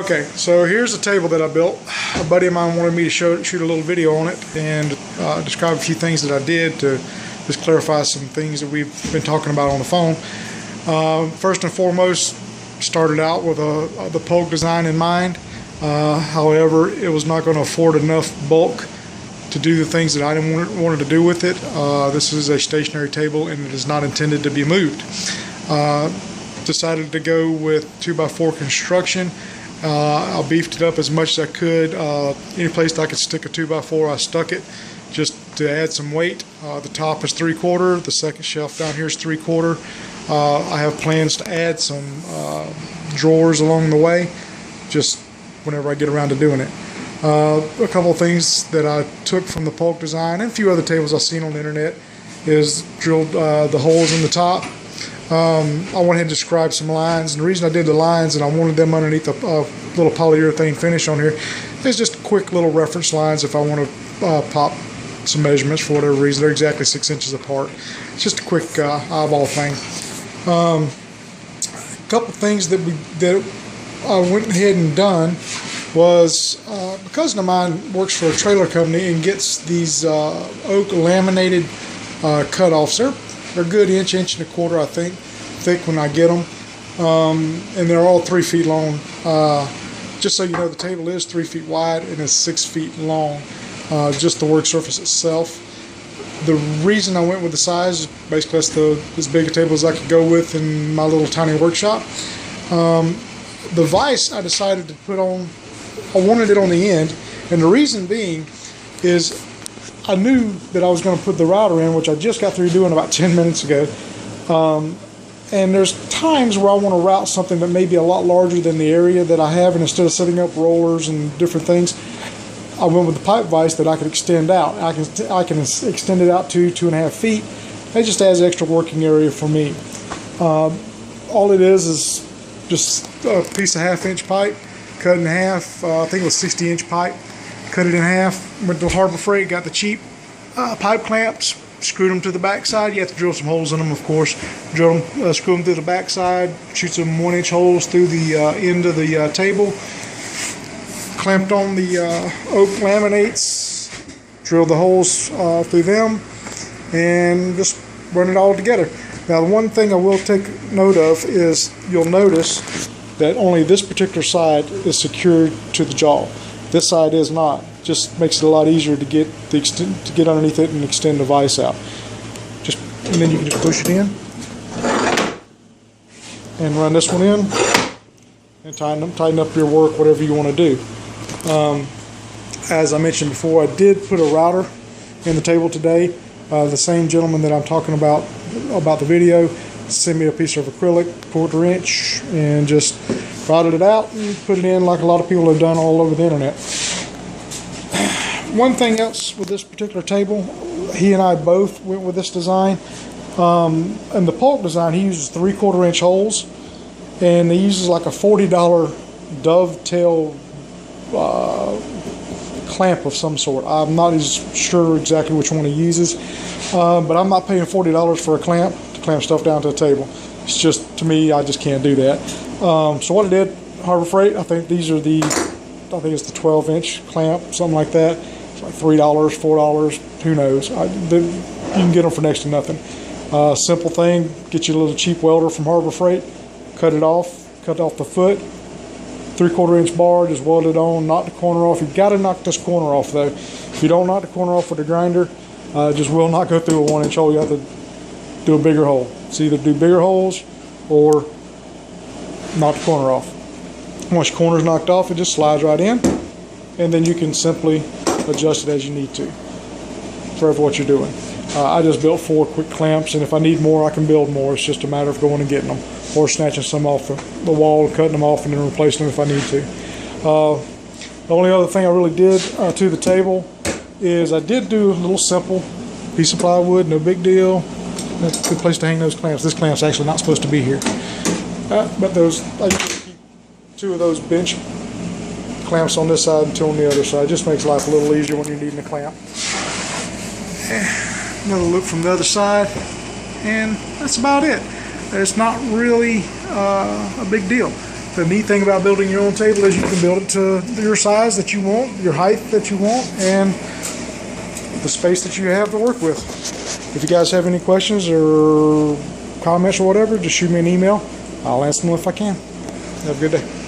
Okay, so here's the table that I built. A buddy of mine wanted me to shoot a little video on it and describe a few things that I did to just clarify some things that we've been talking about on the phone. First and foremost, started out with the poke design in mind. However, it was not going to afford enough bulk to do the things that I wanted to do with it. This is a stationary table and it is not intended to be moved. Decided to go with 2x4 construction. I beefed it up as much as I could. Any place that I could stick a 2x4, I stuck it just to add some weight. The top is 3/4. The second shelf down here is 3/4. I have plans to add some drawers along the way, just whenever I get around to doing it. A couple of things that I took from the Polk design and a few other tables I've seen on the internet is drilled the holes in the top. I went ahead and described some lines, and the reason I did the lines and I wanted them underneath a little polyurethane finish on here is just quick little reference lines if I want to pop some measurements for whatever reason. They're exactly 6 inches apart. It's just a quick eyeball thing. A couple things that I went ahead and done was a cousin of mine works for a trailer company and gets these oak laminated cutoffs. They're a good inch and a quarter, I think, thick when I get them, and they're all 3 feet long. Just so you know, the table is 3 feet wide and is 6 feet long, just the work surface itself. The reason I went with the size is basically that's as big a table as I could go with in my little tiny workshop. The vise I decided to put on, I wanted it on the end, and the reason being is I knew that I was going to put the router in, which I just got through doing about 10 minutes ago. And there's times where I want to route something that may be a lot larger than the area that I have, and instead of setting up rollers and different things, I went with the pipe vise that I could extend out. I can extend it out to 2.5 feet. It just adds extra working area for me. All it is just a piece of 1/2 inch pipe, cut in half. I think it was 60-inch pipe. Cut it in half. Went to Harbor Freight, got the cheap pipe clamps, screwed them to the back side. You have to drill some holes in them, of course. Drill them, screw them through the back side, shoot some 1-inch holes through the end of the table. Clamped on the oak laminates, drilled the holes through them, and just run it all together. Now, the one thing I will take note of is you'll notice that only this particular side is secured to the jaw. This side is not. Just makes it a lot easier to get underneath it and extend the vise out. And then you can just push it in and run this one in and tighten up your work, whatever you want to do. As I mentioned before, I did put a router in the table today. The same gentleman that I'm talking about the video sent me a piece of acrylic, 1/4 inch, and just routed it out and put it in like a lot of people have done all over the internet. One thing else with this particular table, he and I both went with this design. In the Polk design, he uses 3/4 inch holes, and he uses like a $40 dovetail clamp of some sort. I'm not as sure exactly which one he uses, but I'm not paying $40 for a clamp to clamp stuff down to a table. It's just, to me, I just can't do that. So what I did, Harbor Freight, I think it's the 12-inch clamp, something like that. It's like $3, $4, who knows. You can get them for next to nothing. Simple thing, get you a little cheap welder from Harbor Freight, cut off the foot, 3/4 inch bar, just weld it on, knock the corner off. You've got to knock this corner off though. If you don't knock the corner off with a grinder, it just will not go through a 1-inch hole. You have to do a bigger hole. It's either do bigger holes or knock the corner off. Once your corner's knocked off, it just slides right in, and then you can simply adjust it as you need to for what you're doing. I just built 4 quick clamps, and if I need more, I can build more. It's just a matter of going and getting them, or snatching some off the wall, cutting them off, and then replacing them if I need to. The only other thing I really did to the table is I did do a little simple piece of plywood, no big deal. That's a good place to hang those clamps. This clamp's actually not supposed to be here, but I keep 2 of those bench clamps on this side and 2 on the other side. It just makes life a little easier when you're needing a clamp. Another look from the other side, and that's about it. It's not really a big deal. The neat thing about building your own table is you can build it to your size that you want, your height that you want, and the space that you have to work with. If you guys have any questions or comments or whatever, just shoot me an email. I'll answer them if I can. Have a good day.